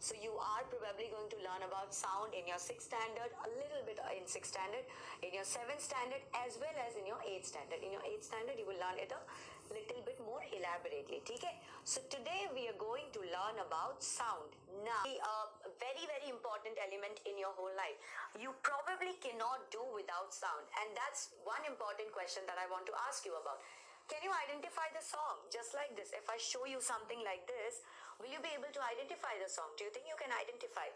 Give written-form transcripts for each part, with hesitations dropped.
So you are probably going to learn about sound in your 6th standard, a little bit in 6th standard, in your 7th standard, as well as in your 8th standard. In your 8th standard, you will learn it a little bit more elaborately. Okay? So today we are going to learn about sound. Now, a very, very important element in your whole life. You probably cannot do without sound. And that's one important question that I want to ask you about. Can you identify the song? Just like this. If I show you something like this, will you be able to identify the song? Do you think you can identify?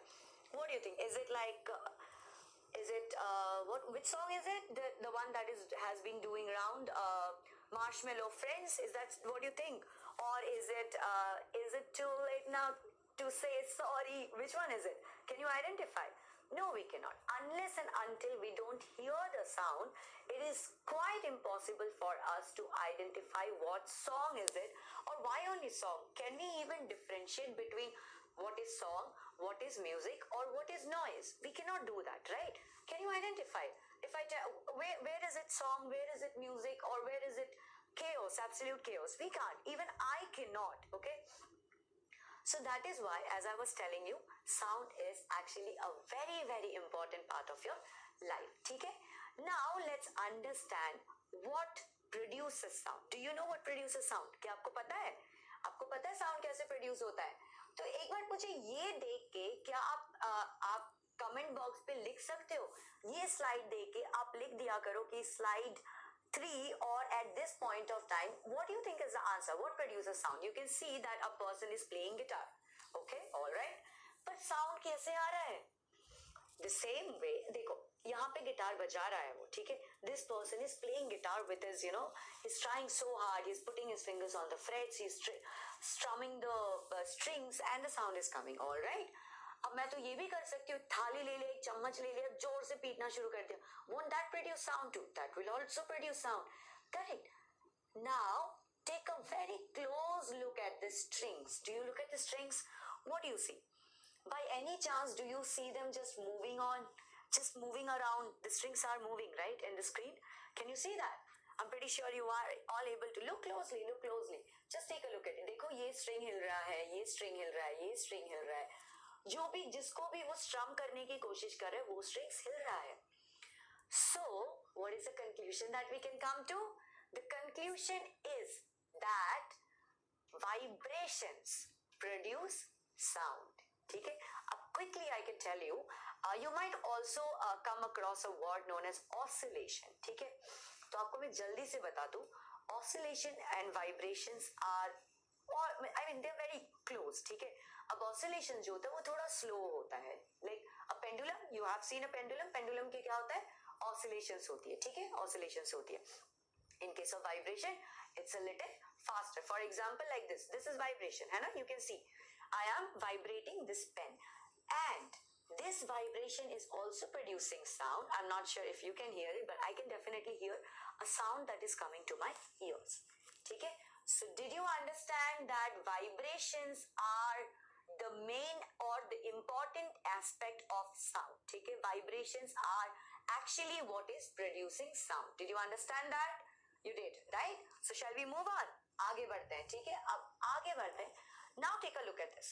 What do you think? Is it like... is it which song is it? The one that has been doing around Marshmallow Friends? Is that what you think? Or is it too late now to say sorry? Which one is it? Can you identify? No, we cannot. Unless and until we don't hear the sound, it is quite impossible for us to identify what song is it or why only song. Can we even differentiate between what is song, what is music, or what is noise? We cannot do that, right? Can you identify? If I tell, where is it song, where is it music, or where is it chaos, absolute chaos? We can't. Even I cannot, okay? So that is why, as I was telling you, sound is actually a very, very important part of your life. Okay? Now let's understand what produces sound. Do you know what produces sound? क्या आपको पता है? आपको पता है sound कैसे produce होता है? तो एक बार मुझे ये देख के क्या आप कमेंट बॉक्स पे लिख सकते हो? ये स्लाइड देख के आप लिख दिया करो कि slide 3 or at this point of time, what do you think is the answer? What produces sound? You can see that a person is playing guitar. Okay, all right. But sound कैसे आ रहा है? The same way, देखो यहाँ पे guitar बजा रहा है वो, ठीक है? This person is playing guitar with his, he's trying so hard. He's putting his fingers on the frets. He's strumming the strings, and the sound is coming. All right. अब मैं तो ये भी कर सकती हूँ, थाली ले लिया, एक चम्मच ले लिया, जोर से पीटना शुरू कर दिया. Won't that produce sound too? That will also produce sound. Correct. Now take a very close look at the strings. Do you look at the strings? What do you see? By any chance, do you see them just moving on, just moving around? The strings are moving, right, in the screen. Can you see that? I'm pretty sure you are all able to look closely. Look closely. Just take a look at it. देखो ये string हिल रहा है, ये string हिल रहा है, ये string हिल रहा है. जो भी जिसको भी वो स्ट्रम करने की कोशिश कर रहे हैं वो स्ट्रिंग्स हिल रहा है. So what is the conclusion that we can come to? The conclusion is that vibrations produce sound. ठीक है? अब quickly I can tell you, you might also come across a word known as oscillation. ठीक है? तो आपको मैं जल्दी से बता दूं, oscillation and vibrations are, I mean they're very close. ठीक है? अब oscillation जो होता है वो थोड़ा slow होता है. Like a pendulum, you have seen a pendulum. Pendulum के क्या होता है? Oscillations होती है. ठीक है? Oscillations होती है. In case of vibration, it's a little faster. For example, like this. This is vibration, है ना? You can see. I am vibrating this pen. And this vibration is also producing sound. I'm not sure if you can hear it, but I can definitely hear a sound that is coming to my ears. ठीक है? So did you understand that vibrations are the main or the important aspect of sound? ठीक है? Vibrations are actually what is producing sound. Did you understand that? You did, right? So shall we move on? आगे बढ़ते हैं, ठीक है? अब आगे बढ़ते हैं. Now take a look at this.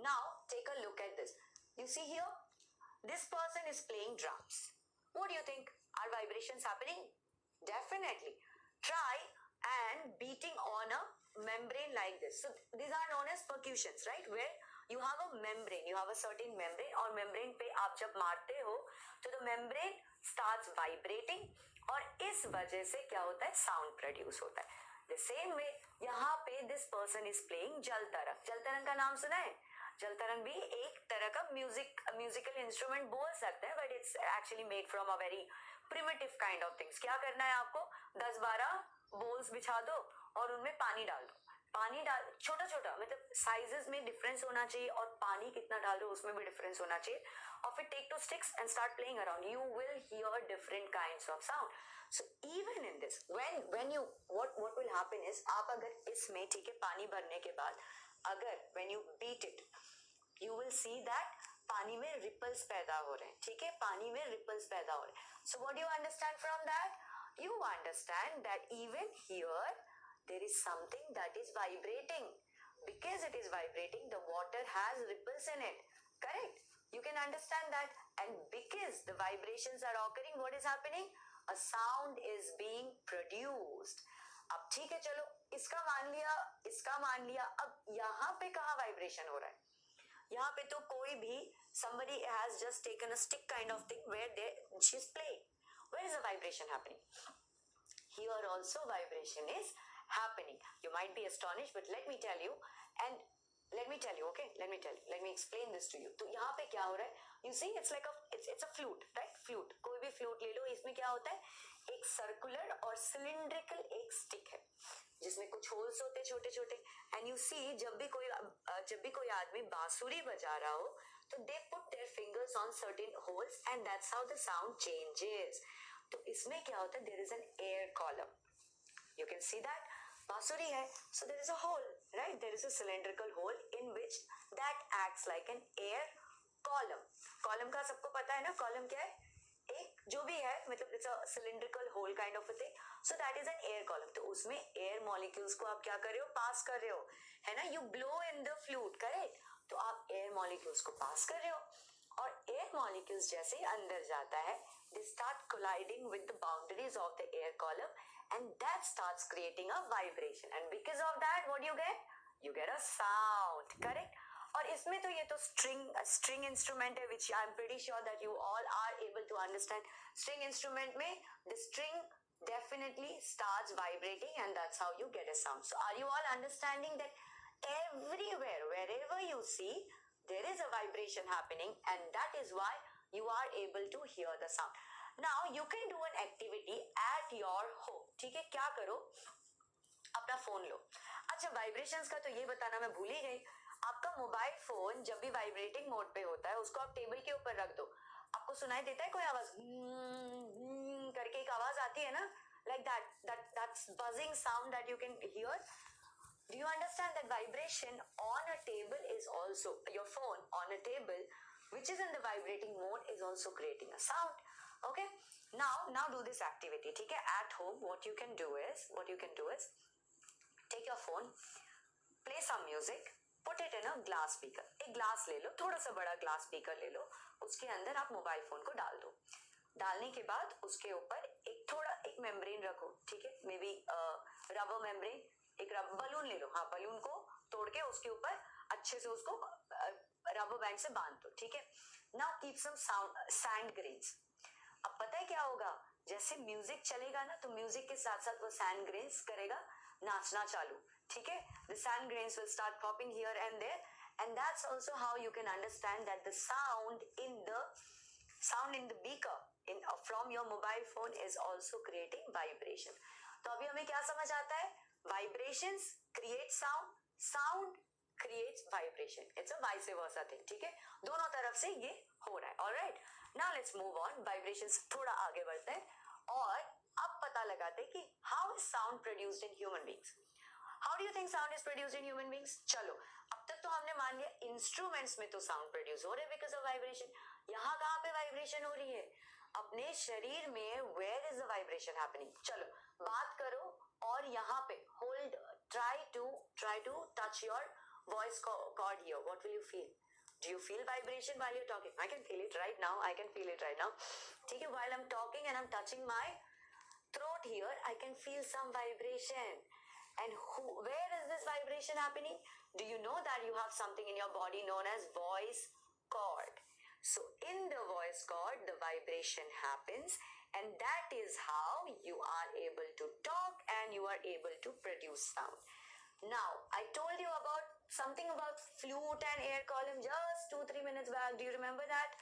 Now take a look at this. You see here? This person is playing drums. What do you think? Are vibrations happening? Definitely. Try and beating on a membrane like this. So these are known as percussions, right? Where you have a membrane, you have a certain membrane, और membrane पे आप जब मारते हो तो the membrane starts vibrating और इस वजह से क्या होता है? Sound produce होता है. The same way यहाँ पे this person is playing जल तरंग. जल तरंग का नाम सुना है? जल तरंग भी एक तरह का म्यूजिकल इंस्ट्रूमेंट बोल सकते हैं, but it's actually made from a very primitive kind of things. क्या करना है आपको? 10-12 बोल्स बिछा दो और उनमें पानी डाल दो. पानी डाल छोटा छोटा, मतलब साइजेस में डिफरेंस होना चाहिए और पानी कितना डाल दो उसमें भी डिफरेंस होना चाहिए. और फिर take 2 sticks and start playing around. You will hear different kinds of sound. So even in this, when you what will happen is, आप अगर इसमें, ठीक है, पानी भरने के बाद अगर when you beat it, you will see that पानी में ripples पैदा हो रहे हैं. ठीक है? पानी में ripples पैदा हो रहे हैं. So what do you understand from that? You understand that even here there is something that is vibrating. because it is vibrating, the water has ripples in it. Correct? You can understand that. And because the vibrations are occurring, what is happening? A sound is being produced. अब ठीक है, चलो इसका मान लिया, अब यहाँ पे कहाँ वाइब्रेशन हो रहा है? यहाँ पे तो कोई भी somebody has just taken a stick kind of thing where she's playing. Where is the vibration happening? Here also vibration is happening. You might be astonished, but let me tell you, okay? Let me explain this to you. तो यहाँ पे क्या हो रहा है? You see, it's a flute, right? Flute. कोई भी flute ले लो, इसमें क्या होता है? एक circular और cylindrical एक stick है, जिसमें कुछ holes होते हैं छोटे छोटे. And you see, जब भी कोई आदमी बांसुरी बजा रहा हो, तो they put their fingers on certain holes, and that's how the sound changes. तो इसमें क्या होता है? There is an air column. You can see that. बांसुरी है, so there is a hole, right? There is a cylindrical hole in which that acts like an air column. Column का सबको पता है ना? Column क्या है? एक जो भी है, मतलब it's a cylindrical hole kind of a thing. So that is an air column. तो उसमें air molecules को आप क्या कर रहे हो? पास कर रहे हो, है ना? You blow in the flute, correct? तो आप air molecules को पास कर रहे हो, और air molecules जैसे ही अंदर जाता है, they start colliding with the boundaries of the air column, and that starts creating a vibration. And because of that, what do you get? You get a sound, correct? और इसमें तो ये तो string instrument है, which I'm pretty sure that you all are able to understand. String instrument में the string definitely starts vibrating, and that's how you get a sound. So are you all understanding that everywhere, wherever you see, there is a vibration happening, and that is why you are able to hear the sound. Now you can do an activity at your home. ठीक है, क्या करो? अपना phone लो. अच्छा, vibrations का तो ये बताना मैं भूल ही गई. आपका मोबाइल फोन जब भी वाइब्रेटिंग मोड पे होता है, उसको आप टेबल के ऊपर रख दो. आपको सुनाई देता है कोई आवाज? करके एक आवाज आती है ना, like that's buzzing sound that you can hear. Do you understand that vibration on a table is also, your phone on a table which is in the vibrating mode is also creating a sound? Okay, now do this activity. ठीक है, at home what you can do is take your phone, play some music, put it in a glass speaker. एक glass ले लो, थोड़ा सा बड़ा glass speaker ले लो, उसके अंदर आप मोबाइल फोन को डाल दो. डालने के बाद उसके ऊपर एक मेम्ब्रेन रखो. ठीक है, मे बी रबर मेम्ब्रेन, एक बलून ले लो. हाँ, बलून को तोड़ के उसके ऊपर अच्छे से उसको रबर बैंड से बांध दो. ठीक है, now keep some sand grains. अब पता है क्या होगा? जैसे म्यूजिक चलेगा ना, तो म्यूजिक के साथ साथ वो सैंड ग्रेन्स करेगा नाचना चालू. ठीक है, the sand grains will start popping here and there, and that's also how you can understand that the sound in the beaker from your mobile phone is also creating vibration. तो अभी हमें क्या समझ आता है? Vibrations create sound, sound creates vibration. It's a vice versa thing. ठीक है, दोनों तरफ से ये हो रहा है. Alright, now let's move on. Vibrations थोड़ा आगे बढ़ते हैं, और अब पता लगाते हैं कि how is sound produced in human beings. How do you think sound is produced in human beings? चलो, अब तक तो हमने मान लिया इंस्ट्रूमेंट्स में तो साउंड प्रोड्यूस हो रहे बिकॉज ऑफ वाइब्रेशन. यहाँ कहाँ पे वाइब्रेशन हो रही है? अपने शरीर में. Where is the vibration happening? चलो बात करो, और यहाँ पे hold, try to touch your voice cord here. What will you feel? Do you feel vibration while you're talking? I can feel it right now. ठीक है, while I'm talking and I'm touching my throat here, I can feel some vibration. And where is this vibration happening? Do you know that you have something in your body known as voice cord? So in the voice cord, the vibration happens, and that is how you are able to talk and you are able to produce sound. Now, I told you about something about flute and air column just 2-3 minutes back. Do you remember that?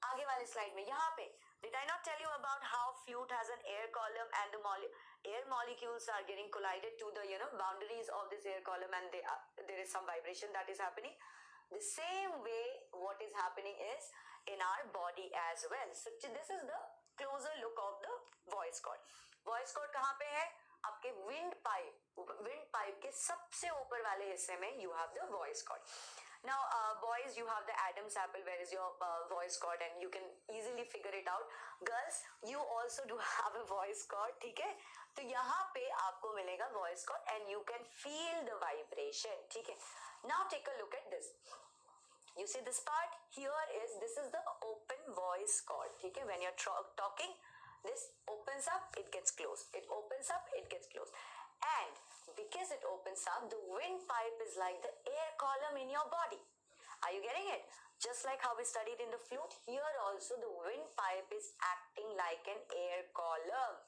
आगे वाले slide में यहाँ पे did I not tell you about how flute has an air column and the air molecules are getting collided to the boundaries of this air column, and there is some vibration that is happening. The same way what is happening is in our body as well. So this is the closer look of the voice cord. Voice cord कहाँ पे है? आपके wind pipe के सबसे ऊपर वाले हिस्से में you have the voice cord. Now, boys, you have the Adam's apple. Where is your voice cord? And you can easily figure it out. Girls, you also do have a voice cord. ठीक है? तो यहाँ पे आपको मिलेगा voice cord, and you can feel the vibration. ठीक है? Now take a look at this. You see this part here this is the open voice cord. ठीक है? When you're talking, this opens up, it gets closed. It opens up, it gets closed. And because it opens up, the windpipe is like the air column in your body. Are you getting it? Just like how we studied in the flute, here also the windpipe is acting like an air column.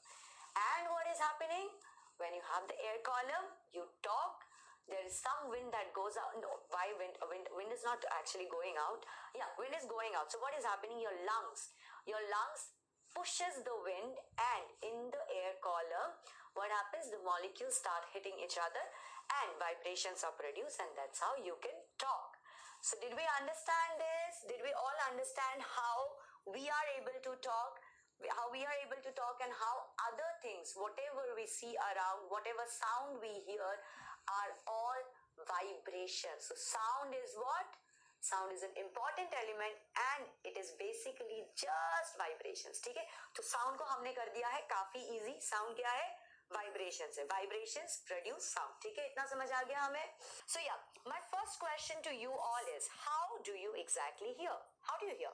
And what is happening? When you have the air column, you talk, there is some wind that goes out. No, why wind? Wind is not actually going out. Yeah, wind is going out. So what is happening? Your lungs pushes the wind, and in the air column, what happens? The molecules start hitting each other and vibrations are produced, and that's how you can talk. So did we understand this? Did we all understand how we are able to talk? How we are able to talk, and how other things, whatever we see around, whatever sound we hear, are all vibrations. So sound is what? Sound is an important element, and it is basically just vibrations. ठीक है? तो sound को हमने कर दिया है काफी easy. Sound क्या है? Vibrations है. Vibrations produce sound. ठीक है? इतना समझ आ गया हमें? So yeah, my first question to you all is, how do you exactly hear? How do you hear?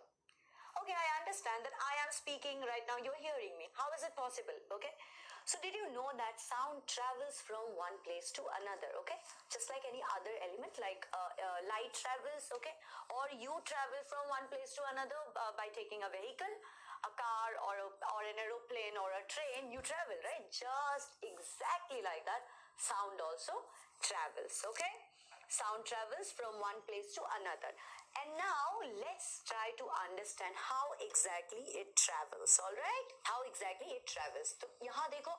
Okay, I understand that I am speaking right now. You're hearing me. How is it possible? Okay. So did you know that sound travels from one place to another? Okay. Just like any other element, like light travels. Okay. Or you travel from one place to another by taking a vehicle, a car, or an aeroplane or a train. You travel, right? Just exactly like that. Sound also travels. Okay. Sound travels from one place to another. And now let's try to understand how exactly it travels. All right? How exactly it travels. तो यहाँ देखो,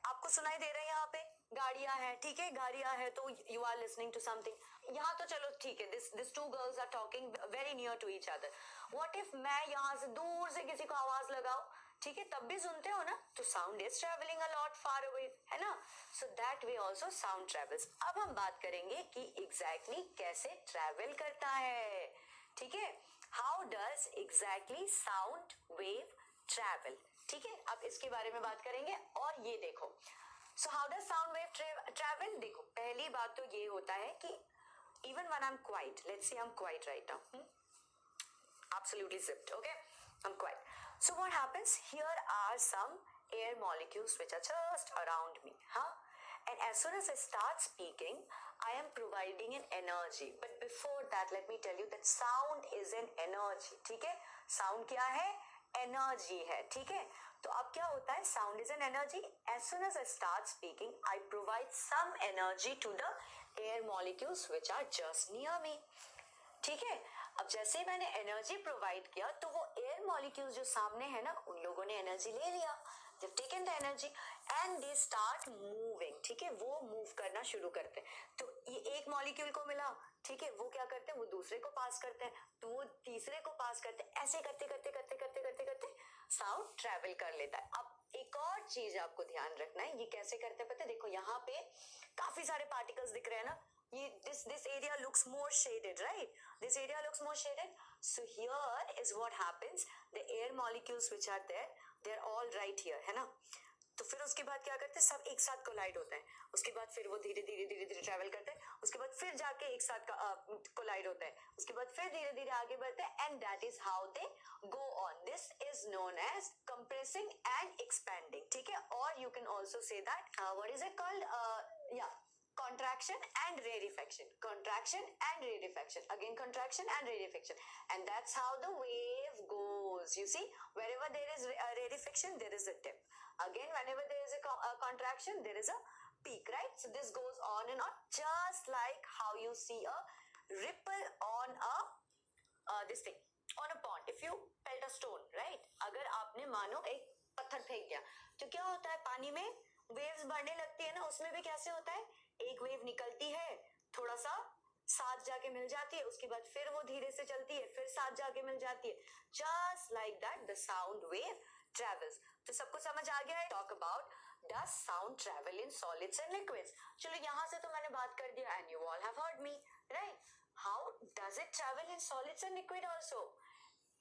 आपको सुनाई दे रहा है यहाँ पे गाड़ियां हैं, ठीक है? गाड़ियां हैं तो you are listening to something. यहाँ तो चलो ठीक है, this two girls are talking very near to each other. What if मैं यहाँ से दूर से किसी को आवाज लगाऊं, ठीक है? तब भी सुनते हो ना? तो sound is traveling a lot far away, है ना? So that way also sound travels. अब हम बात करेंगे कि exactly कैसे travel करता है, ठीक है? How does exactly sound wave travel? ठीक है? अब इसके बारे में बात करेंगे. और ये देखो, so how does sound wave travel? देखो, पहली बात तो ये होता है कि even when I'm quiet, let's say I'm quiet right now, absolutely zipped, okay? I'm quiet. So what happens? Here are some air molecules which are just around me, huh? And as soon as I start speaking, I am providing an energy. But before that, let me tell you that sound is an energy. ठीक है? Sound क्या है? Energy है. ठीक है? तो अब क्या होता है? Sound is an energy. As soon as I start speaking, I provide some energy to the air molecules which are just near me. ठीक है? अब जैसे मैंने एनर्जी प्रोवाइड किया तो वो एयर मॉलिक्यूल्स जो सामने है ना, उन लोगों ने एनर्जी ले लिया. They've taken the energy and they start moving. ठीक है? वो मूव करना शुरू करते हैं. तो ये एक मॉलिक्यूल को मिला, ठीक है? वो क्या करते हैं? वो दूसरे को पास करते हैं, तो वो तीसरे को पास करते हैं. ऐसे करते करते करते करते करते करते साउंड ट्रेवल कर लेता है. अब एक और चीज आपको ध्यान रखना है, ये कैसे करते हैं पता है? देखो यहाँ पे काफी सारे पार्टिकल्स दिख रहे हैं ना. This area looks more shaded, right? This area looks more shaded. So here is what happens. The air molecules which are there, they're all right here, है ना? तो फिर उसके बाद क्या करते हैं? सब एक साथ कोलाइड होते हैं. उसके बाद फिर वो धीरे धीरे धीरे धीरे ट्रेवल करते हैं. उसके बाद फिर जाके एक साथ कोलाइड होते हैं. उसके बाद फिर धीरे धीरे आगे बढ़ते हैं. And that is how they go on. This is known as compressing and expanding. ठीक है? Or you can also say that what is it called? Yeah. Contraction and rarefaction. Contraction and rarefaction. Again contraction and rarefaction. And that's how the wave goes. You see, wherever there is a rarefaction, there is a dip. Again, whenever there is a contraction, there is a peak, right? So this goes on and on, just like how you see a ripple on a this thing, on a pond. If you pelt a stone, right? अगर आपने मानो एक पत्थर फेंक दिया, तो क्या होता है? पानी में वेव्स बढ़ने लगती है ना. उसमें भी कैसे होता है? एक वेव निकलती है, थोड़ा सा साथ जाके मिल जाती है, उसके बाद फिर वो धीरे से चलती है, फिर साथ जाके मिल जाती है. Just like that the sound wave travels. तो सबको समझ आ गया है? Talk about does sound travel in solids and liquids. चलो यहाँ से तो मैंने बात कर दिया, and you all have heard me, right? does it travel in solids and liquid also?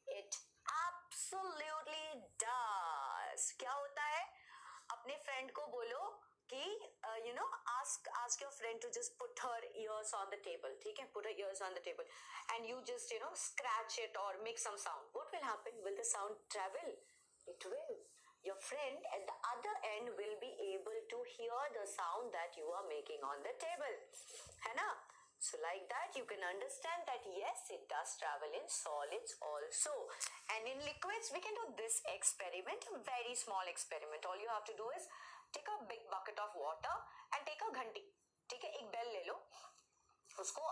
It absolutely does. क्या होता है? अपने फ्रेंड को बोलो कि ask your friend to just put her ears on the table. ठीक है, put her ears on the table and you just scratch it or make some sound. What will happen? Will the sound travel? It will. Your friend at the other end will be able to hear the sound that you are making on the table. है ना? So like that you can understand that yes, it does travel in solids also. And in liquids we can do this experiment, a very small experiment. All you have to do is take a big bucket of water and take a घंटी. ठीक है, एक bell ले लो, उसको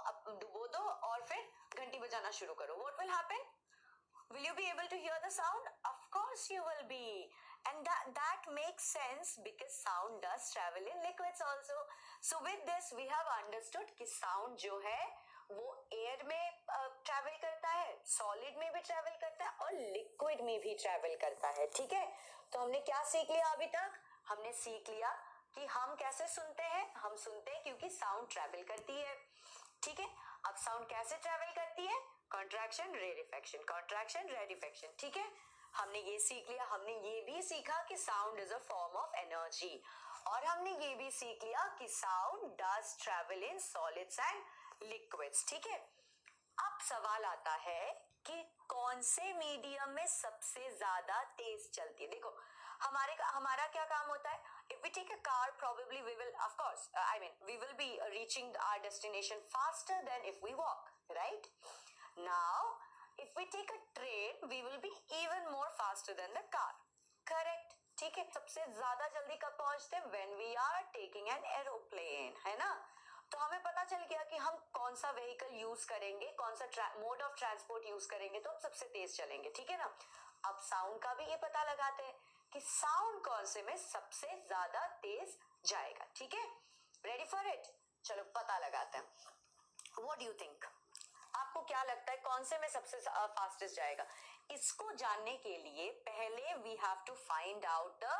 डुबो दो और फिर घंटी बजाना शुरू करो. What will happen? Will you be able to hear the sound? Of course you will be. And that makes sense because sound does travel in liquids also. So with this we have understood कि sound जो है वो air में travel करता है, solid में भी travel करता है और liquid में भी travel करता है. ठीक है, तो हमने क्या सीख लिया अभी तक? हमने सीख लिया कि हम कैसे सुनते हैं. हम सुनते हैं क्योंकि sound travel करती है. ठीक है, अब sound कैसे travel करती है? Contraction rarefaction, contraction rarefaction. ठीक है, हमने ये सीख लिया. हमने ये भी सीखा कि sound is a form of energy और हमने ये भी सीख लिया कि sound does travel in solids and liquids. ठीक है, अब सवाल आता है कि कौन से मीडियम में सबसे ज्यादा तेज चलती है. देखो हमारा क्या काम होता है? If we take a car, probably we will, of course, we will be reaching our destination faster than if we walk, right? Now, if we take a train, we will be even more faster than the car. Correct? ठीक है, सबसे ज्यादा जल्दी कब पहुंचते हैं? When we are taking an aeroplane, है ना? तो हमें पता चल गया कि हम कौन सा व्हीकल यूज करेंगे, कौन सा मोड ऑफ ट्रांसपोर्ट यूज करेंगे तो हम सबसे तेज चलेंगे. ठीक है ना? अब साउंड का भी ये पता लगाते हैं कि साउंड कौन से में सबसे ज्यादा तेज जाएगा. ठीक है, रेडी फॉर इट? चलो पता लगाते हैं. What do you think? आपको क्या लगता है कौन से में सबसे फास्टेस्ट जाएगा? इसको जानने के लिए पहले we have to find out the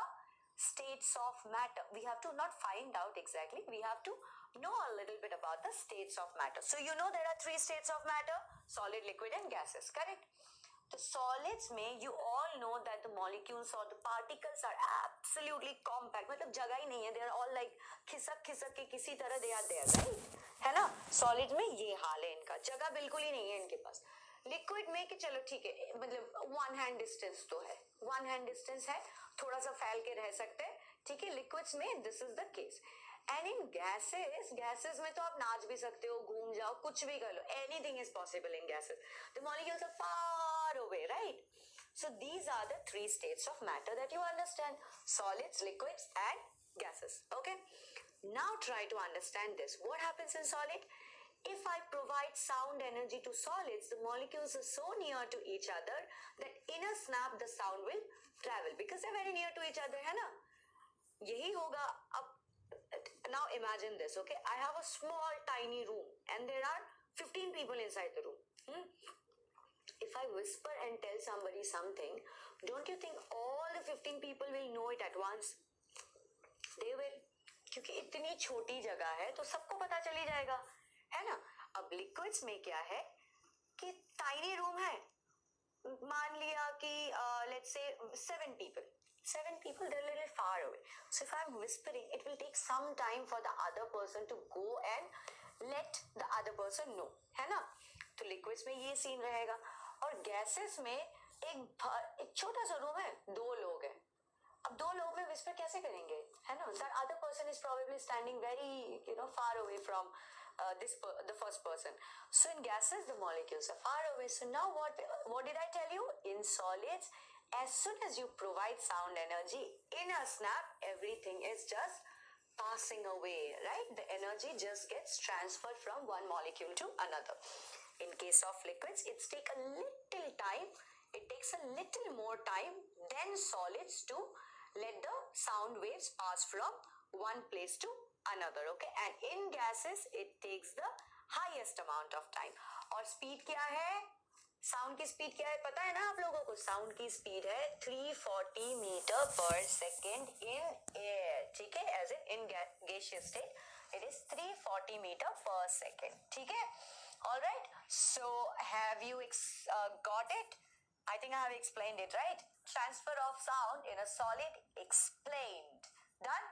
states of matter. We have to not find out exactly, we have to know a little bit about the states of matter. So you know there are 3 states of matter: solid, liquid and gases. Correct? तो solids में you all know that the molecules or the particles are absolutely compact. मतलब जगह ही नहीं है, they are all like खिसक खिसक के किसी तरह they are there, right? है ना? solids में ये हाल है इनका, जगह बिल्कुल ही नहीं है इनके पास. लिक्विड में कि चलो ठीक है, मतलब वन हैंड डिस्टेंस तो है, वन हैंड डिस्टेंस है, थोड़ा सा फैल के रह सकते हैं. ठीक है, लिक्विड्स में this is the case. And in gases में तो आप नाच भी सकते हो, घूम जाओ, कुछ भी कर लो. Anything is possible in gases. The molecules are far away, right? So these are the 3 states of matter that you understand: solids, liquids and gases. Okay, now try to understand this. What happens in solid? If I provide sound energy to solids, the molecules are so near to each other that in a snap the sound will travel because they're very near to each other, है ना? यही होगा. अब now imagine this, okay? I have a small tiny room and there are 15 people inside the room. If I whisper and tell somebody something, don't you think all the 15 people will know it at once? They will, क्योंकि इतनी छोटी जगह है तो सबको पता चली जाएगा, है ना? अब लिक्विड्स में क्या है कि टाइनी रूम है, मान लिया कि let's say 7 people, they're a little far away. So if I'm whispering, it will take some time for the other person to go and let the other person know, है ना? तो liquids में ये scene रहेगा. और gases में एक छोटा सा रूम है, 2 लोग हैं. अब 2 लोग में विस्पर कैसे करेंगे, है ना? That other person is probably standing very far away from the first person. So in gases the molecules are far away. So now what did I tell you? In solids, as soon as you provide sound energy, in a snap everything is just passing away, right? The energy just gets transferred from one molecule to another. In case of liquids, it takes a little more time than solids to let the sound waves pass from one place to another. Okay, and in gases it takes the highest amount of time. और speed क्या है? Sound की speed क्या है पता है ना आप लोगों को? साउंड की स्पीड है 340 metre per second in air. ठीक है, as in gaseous state it is 340 metre per second. ठीक है, All right. So have you got it? I think I have explained it, right? Transfer of sound in a solid explained. Done?